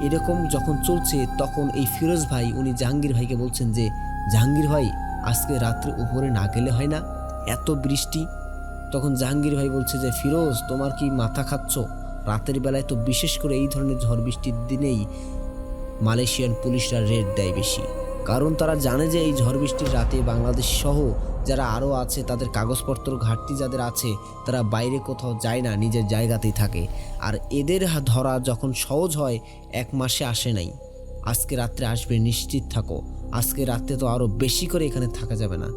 A: এরকম যখন চলছে তখন এই ফিরোজ ভাই উনি জাহাঙ্গীর ভাইকে বলছেন যে, জাহাঙ্গীর ভাই আজকে রাত্রে উপরে না গেলে হয় না, এত বৃষ্টি। তখন জাহাঙ্গীর ভাই বলছে যে, ফিরোজ তোমার কি মাথা খাচ্ছ, রাতের বেলায় তো বিশেষ করে এই ধরনের ঝড় বৃষ্টির দিনেই মালয়েশিয়ান পুলিশরা রেড দেয় বেশি, কারণ তারা জানে যে এই ঝড় বৃষ্টির রাতে বাংলাদেশ সহ যারা আরও আছে তাদের কাগজপত্র ঘাটতি যাদের আছে তারা বাইরে কোথাও যায় না, নিজের জায়গাতেই থাকে। আর এদের ধরা যখন সহজ হয় 1 মাসে আসে নাই, আজকে রাত্রে আসবে নিশ্চিত থাকো, আজকে রাত্রে তো আরও বেশি করে এখানে থাকা যাবে না।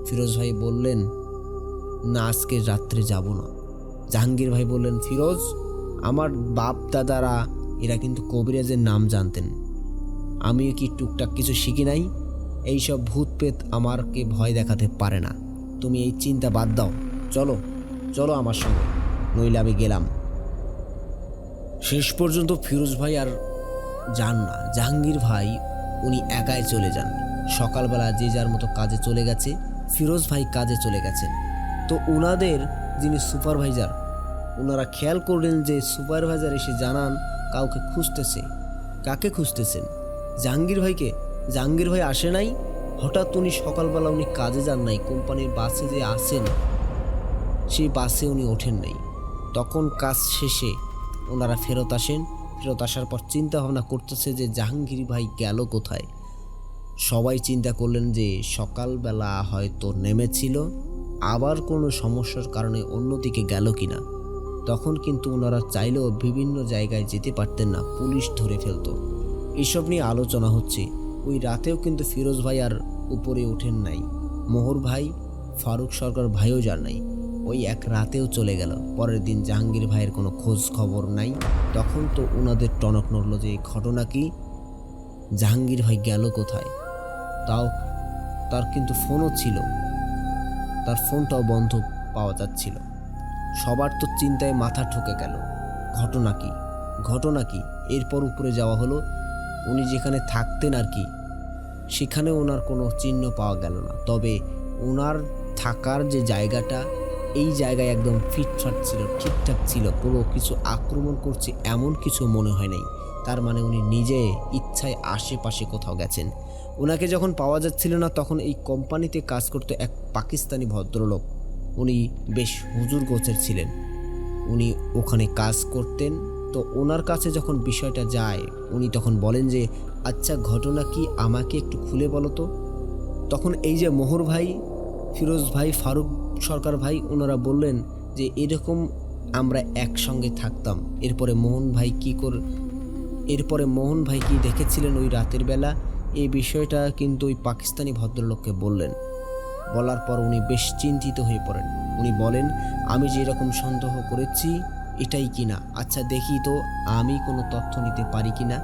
A: ফিরোজ ভাই বললেন, না আজকে রাত্রে যাব না। জাহাঙ্গীর ভাই বললেন, ফিরোজ আমার বাপ দাদারা এরা কিন্তু কবিরাজের নাম জানতেন, আমিও কি টুকটাক কিছু শিখি নাই, এইসব ভূত পেত আমাকে ভয় দেখাতে পারে না, তুমি এই চিন্তা বাদ দাও, চলো চলো আমার সঙ্গে, নইলে আমি গেলাম। শেষ পর্যন্ত ফিরোজ ভাই আর যান না, জাহাঙ্গীর ভাই উনি একাই চলে যান। সকালবেলা যে যার মতো কাজে চলে গেছে, ফিরোজ ভাই কাজে চলে গেছেন। তো ওনাদের যিনি সুপারভাইজার, ওনারা খেয়াল করলেন যে সুপারভাইজার এসে জানান কাউকে খুঁজতেছে। কাকে খুঁজতেছেন? জাহাঙ্গীর ভাইকে। জাহাঙ্গীর ভাই আসে নাই। হঠাৎ উনি সকালবেলা উনি কাজে যান নাই, কোম্পানির বাসে যে আসেন সেই বাসে উনি ওঠেন নাই। তখন কাজ শেষে ওনারা ফেরত আসেন। ফেরত আসার পর চিন্তা ভাবনা করতেছে যে জাহাঙ্গীর ভাই গেল কোথায়। সবাই চিন্তা করলেন যে সকালবেলা হয়তো নেমেছিল, আবার কোনো সমস্যার কারণে অন্যদিকে গেল কিনা। তখন কিন্তু ওনারা চাইলেও বিভিন্ন জায়গায় যেতে পারতেন না, পুলিশ ধরে ফেলতো। এসব নিয়ে আলোচনা হচ্ছে। ওই রাতেও কিন্তু ফিরোজ ভাই আর উপরে ওঠেন নাই, মোহর ভাই, ফারুক সরকার ভাইও যান নাই। ওই এক রাতেও চলে গেল। পরের দিন জাহাঙ্গীর ভাইয়ের কোনো খোঁজ খবর নাই। তখন তো ওনাদের টনক নড়ল যে ঘটনা কি, জাহাঙ্গীর ভাই গেল কোথায়। তাও তার কিন্তু ফোনও ছিল, তার ফোনটাও বন্ধ পাওয়া যাচ্ছিল। সবার তো চিন্তায় মাথা ঠুকে গেল, ঘটনা কি, ঘটনা কি। এরপর উপরে যাওয়া হলো, উনি যেখানে থাকতেন আর কি, সেখানে ওনার কোনো চিহ্ন পাওয়া গেল না। তবে ওনার থাকার যে জায়গাটা, এই জায়গায় একদম ফিটফাট ছিল, ঠিকঠাক ছিল, কোনো কিছু আক্রমণ করছে এমন কিছু মনে হয় নাই। তার মানে উনি নিজে ইচ্ছায় আশেপাশে কোথাও গেছেন। ওনাকে যখন পাওয়া যাচ্ছিল না, তখন এই কোম্পানিতে কাজ করতো এক পাকিস্তানি ভদ্রলোক। উনি বেশ হুজুর গোছের ছিলেন, উনি ওখানে কাজ করতেন। তো ওনার কাছে যখন বিষয়টা যায়, উনি তখন বলেন যে আচ্ছা ঘটনা কি, আমাকে একটু খুলে বলো তো। তখন এই যে মোহর ভাই, ফিরোজ ভাই, ফারুক সরকার ভাই, ওনারা বললেন যে এরকম আমরা একসঙ্গে থাকতাম। এরপরে মোহন ভাই কি দেখেছিলেন ওই রাতের বেলা, এই বিষয়টা কিন্তু ওই পাকিস্তানি ভদ্রলোককে বললেন। বলার পর উনি বেশ চিন্তিত হয়ে পড়েন। উনি বলেন আমি যে এরকম সন্দেহ করেছি এটাই কিনা, আচ্ছা দেখি তো আমি কোনো তথ্য নিতে পারি কিনা।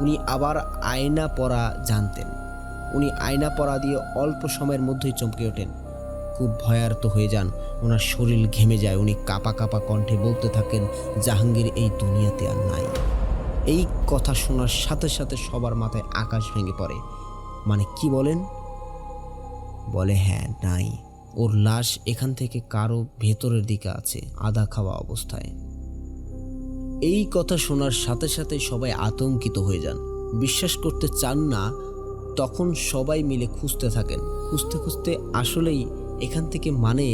A: উনি আবার আয়না পরা জানতেন। উনি আয়না পরা দিয়ে অল্প সময়ের মধ্যেই চমকে ওঠেন, খুব ভয়ার্ত হয়ে যান, ওনার শরীর ঘেমে যায়। উনি কাঁপা কাঁপা কণ্ঠে বলতে থাকেন জাহাঙ্গীর এই দুনিয়াতে আর নাই। এই কথা শোনার সাথে সাথে সবার মাথায় আকাশ ভেঙে পড়ে। মানে কি বলেন? বলে হ্যাঁ নাই, ওর লাশ এখান থেকে কারো ভেতরের দিকে আছে, আধা খাওয়া অবস্থায়। এই কথা শোনার সাথে সাথে সবাই আতঙ্কিত হয়ে যান, বিশ্বাস করতে চান না। তখন সবাই মিলে খুঁজতে থাকেন। খুঁজতে খুঁজতে আসলেই এখান থেকে, মানে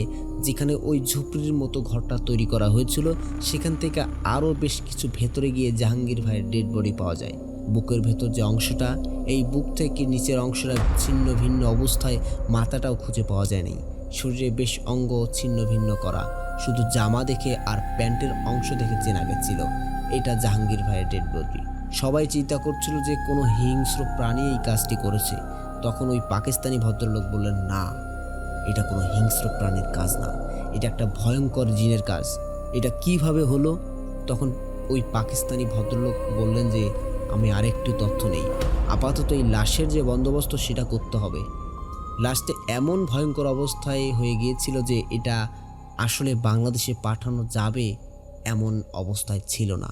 A: যেখানে ওই ঝুপড়ির মতো ঘরটা তৈরি করা হয়েছিল, সেখান থেকে আরও বেশ কিছু ভেতরে গিয়ে জাহাঙ্গীর ভাইয়ের ডেড বডি পাওয়া যায়। বুকের ভেতর যে অংশটা, এই বুক থেকে নিচের অংশটা ছিন্ন ভিন্ন অবস্থায়, মাথাটাও খুঁজে পাওয়া যায়নি। শরীরে বেশ অঙ্গ ছিন্ন ভিন্ন করা, শুধু জামা দেখে আর প্যান্টের অংশ দেখে চেনা গেছিল এটা জাহাঙ্গীর ভাইয়ের ডেড বডি। সবাই চিন্তা করছিল যে কোনো হিংস্র প্রাণী এই কাজটি করেছে। তখন ওই পাকিস্তানি ভদ্রলোক বললেন না, এটা কোনো হিংস্র প্রাণীর কাজ না, এটা একটা ভয়ঙ্কর জিনের কাজ। এটা কিভাবে হলো? তখন ওই পাকিস্তানি ভদ্রলোক বললেন যে আমি আরেকটু তথ্য নেই, আপাতত এই লাশের যে বন্দোবস্ত সেটা করতে হবে। লাশটা এমন ভয়ঙ্কর অবস্থায় হয়ে গিয়েছিল যে এটা আসলে বাংলাদেশে পাঠানো যাবে এমন অবস্থায় ছিল না।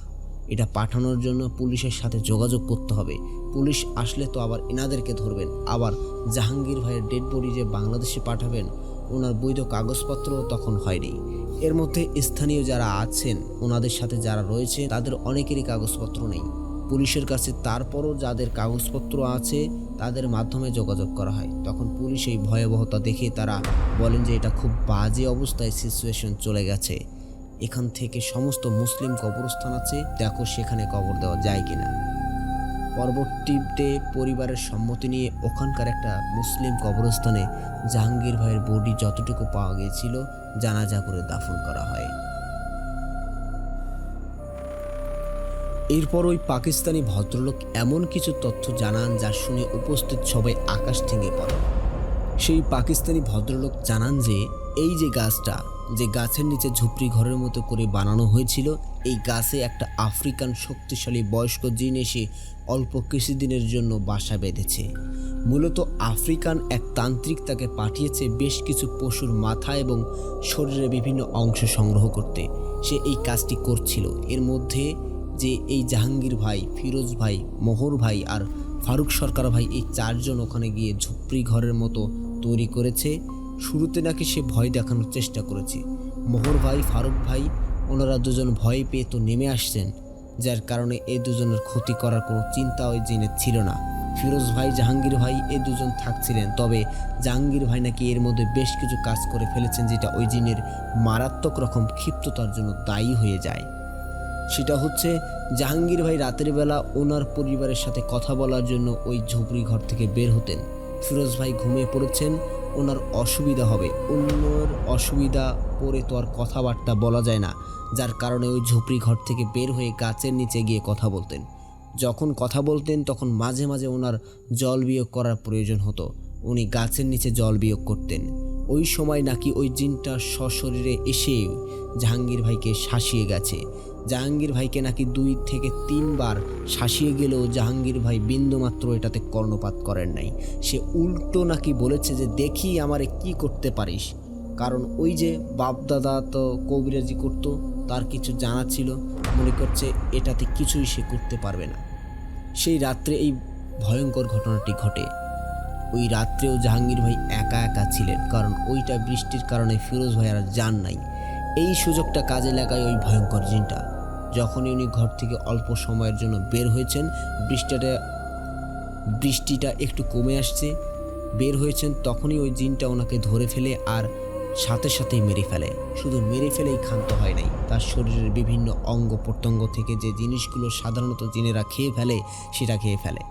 A: এটা পাঠানোর জন্য পুলিশের সাথে যোগাযোগ করতে হবে। পুলিশ আসলে তো আবার এনাদেরকে ধরবেন। আবার জাহাঙ্গীর ভাইয়ের ডেড বডি যে বাংলাদেশে পাঠাবেন, ওনার বৈধ কাগজপত্র তখন হয়নি। এর মধ্যে স্থানীয় যারা আছেন, ওনাদের সাথে যারা রয়েছে, তাদের অনেকেরই কাগজপত্র নেই পুলিশের কাছে। তারপরও যাদের কাগজপত্র আছে তাদের মাধ্যমে যোগাযোগ করা হয়। তখন পুলিশ এই ভয়াবহতা দেখে তারা বলেন যে এটা খুব বাজে অবস্থায় সিচুয়েশন চলে গেছে, এখান থেকে সমস্ত মুসলিম কবরস্থান আছে, দেখো সেখানে কবর দেওয়া যায় কিনা। পরবর্তীতে পরিবারের সম্মতি নিয়ে ওখানকার একটা মুসলিম কবরস্থানে জাহাঙ্গীর ভাইয়ের বডি যতটুকু পাওয়া গিয়েছিল জানাজা করে দাফন করা হয়। এরপর ওই পাকিস্তানি ভদ্রলোক এমন কিছু তথ্য জানান যা শুনে উপস্থিত সবাই আকাশ ভেঙে পড়ে। সেই পাকিস্তানি ভদ্রলোক জানান যে এই যে গাছটা, যে গাছের নিচে ঝুপড়ি ঘরের মতো করে বানানো হয়েছিল, এই গাছে একটা আফ্রিকান শক্তিশালী বয়স্ক জিন এসে অল্প কিছুদিনের জন্য বাসা বেঁধেছে। মূলত আফ্রিকান এক তান্ত্রিক তাকে পাঠিয়েছে বেশ কিছু পশুর মাথা এবং শরীরের বিভিন্ন অংশ সংগ্রহ করতে। সে এই কাজটি করছিল। এর মধ্যে যে এই জাহাঙ্গীর ভাই, ফিরোজ ভাই, মোহর ভাই আর ফারুক সরকার ভাই, এই চারজন ওখানে গিয়ে ঝুপড়ি ঘরের মতো তৈরি করেছে। শুরুতে নাকি সে ভয় দেখানোর চেষ্টা করেছে। মোহর ভাই, ফারুক ভাই ওনারা দুজন ভয় পেয়ে তো নেমে আসছেন, যার কারণে এই দুজনের ক্ষতি করার কোনো চিন্তা ওই জিনের ছিল না। ফিরোজ ভাই, জাহাঙ্গীর ভাই এই দুজন থাকছিলেন, তবে জাহাঙ্গীর ভাই নাকি এর মধ্যে বেশ কিছু কাজ করে ফেলেছেন যেটা ওই জিনের মারাত্মক রকম ক্ষিপ্ততার জন্য দায়ী হয়ে যায়। সেটা হচ্ছে জাহাঙ্গীর ভাই রাতের বেলা ওনার পরিবারের সাথে কথা বলার জন্য ওই ঝুপড়ি ঘর থেকে বের হতেন। ফিরোজ ভাই ঘুমিয়ে পড়েছেন, ওনার অসুবিধা হবে, অন্যর অসুবিধা পড়ে তো আর কথাবার্তা বলা যায় না, যার কারণে ওই ঝুপড়ি ঘর থেকে বের হয়ে গাছের নিচে গিয়ে কথা বলতেন। যখন কথা বলতেন তখন মাঝে মাঝে ওনার জল বিয়োগ করার প্রয়োজন হতো, উনি গাছের নিচে জল বিয়োগ করতেন। ওই সময় নাকি ওই জিনটা সশরীরে এসে জাহাঙ্গীর ভাইকে শাসিয়ে গেছে। জাহাঙ্গীর ভাইকে নাকি 2 থেকে 3 বার শাসিয়ে গেলেও জাহাঙ্গীর ভাই বিন্দুমাত্র এটাতে কর্ণপাত করেন নাই। সে উল্টো নাকি বলেছে যে দেখি আমারে কি করতে পারিস, কারণ ওই যে বাপদাদা তো কবিরাজি করত, তার কিছু জানা ছিল, মনে করছে এটাতে কিছুই সে করতে পারবে না। সেই রাত্রে এই ভয়ঙ্কর ঘটনাটি ঘটে। ওই রাত্রেও জাহাঙ্গীর ভাই একা একা ছিলেন, কারণ ওইটা বৃষ্টির কারণে ফিরোজ ভাই আর যান নাই। এই সুযোগটা কাজে লাগায় ওই ভয়ঙ্কর জিনটা। যখনই উনি ঘর থেকে অল্প সময়ের জন্য বের হয়েছেন, বৃষ্টিটা একটু কমে আসছে, বের হয়েছেন, তখনই ওই জিনটা ওনাকে ধরে ফেলে আর সাথে সাথেই মেরে ফেলে। শুধু মেরে ফেলেই ক্ষান্ত হয় নাই, তার শরীরের বিভিন্ন অঙ্গ প্রত্যঙ্গ থেকে যে জিনিসগুলো সাধারণত জিনেরা খেয়ে ফেলে সেটা খেয়ে ফেলে,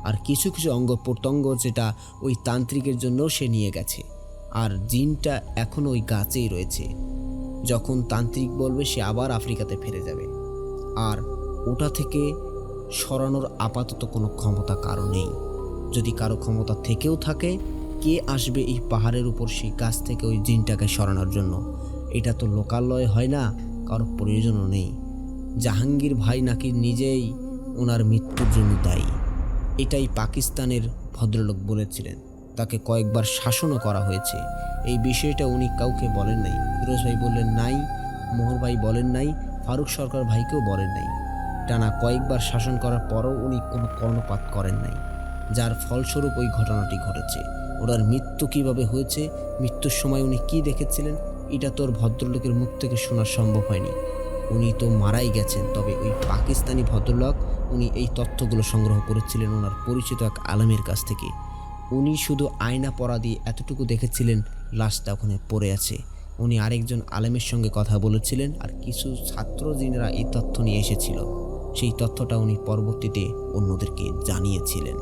A: আর কিছু কিছু অঙ্গ প্রত্যঙ্গ যেটা ওই তান্ত্রিকের জন্য সে নিয়ে গেছে। আর জিনটা এখনও ওই গাছেই রয়েছে। যখন তান্ত্রিক বলবে সে আবার আফ্রিকাতে ফিরে যাবে, আর ওটা থেকে সরানোর আপাতত কোনো ক্ষমতা কারো নেই। যদি কারো ক্ষমতা থেকেও থাকে, কে আসবে এই পাহাড়ের উপর সেই গাছ থেকে ওই জিনটাকে সরানোর জন্য? এটা তো লোকালয় হয় না, কারো প্রয়োজনও নেই। জাহাঙ্গীর ভাই নাকি নিজেই ওনার মৃত্যুর জন্য দায়ী, এটাই পাকিস্তানের ভদ্রলোক বলেছিলেন। তাকে কয়েকবার শাসনও করা হয়েছে। এই বিষয়টা উনি কাউকে বলেন নাই। ফিরোজ ভাই বললেন নাই, মোহর ভাই বলেন নাই, ফারুক সরকার ভাইকেও বলেন নাই। টানা কয়েকবার শাসন করার পরও উনি কোনো কর্ণপাত করেন নাই, যার ফলস্বরূপ ওই ঘটনাটি ঘটেছে। ওনার মৃত্যু কিভাবে হয়েছে, মৃত্যুর সময় উনি কি দেখেছিলেন, এটা তোর ভদ্রলোকের মুখ থেকে শোনা সম্ভব হয়নি। উনি তো মারাই গেছেন, তবে ওই পাকিস্তানি ভদ্রলোক উনি এই তথ্যগুলো সংগ্রহ করেছিলেন ওনার পরিচিত এক আলেমের কাছ থেকে। উনি শুধু আয়না পরা দিয়ে এতটুকু দেখেছিলেন লাশটা ওখানে পড়ে আছে। উনি আরেকজন আলেমের সঙ্গে কথা বলেছিলেন, আর কিছু ছাত্র যিনারা এই তথ্য নিয়ে এসেছিল, সেই তথ্যটা উনি পরবর্তীতে অন্যদেরকে জানিয়েছিলেন।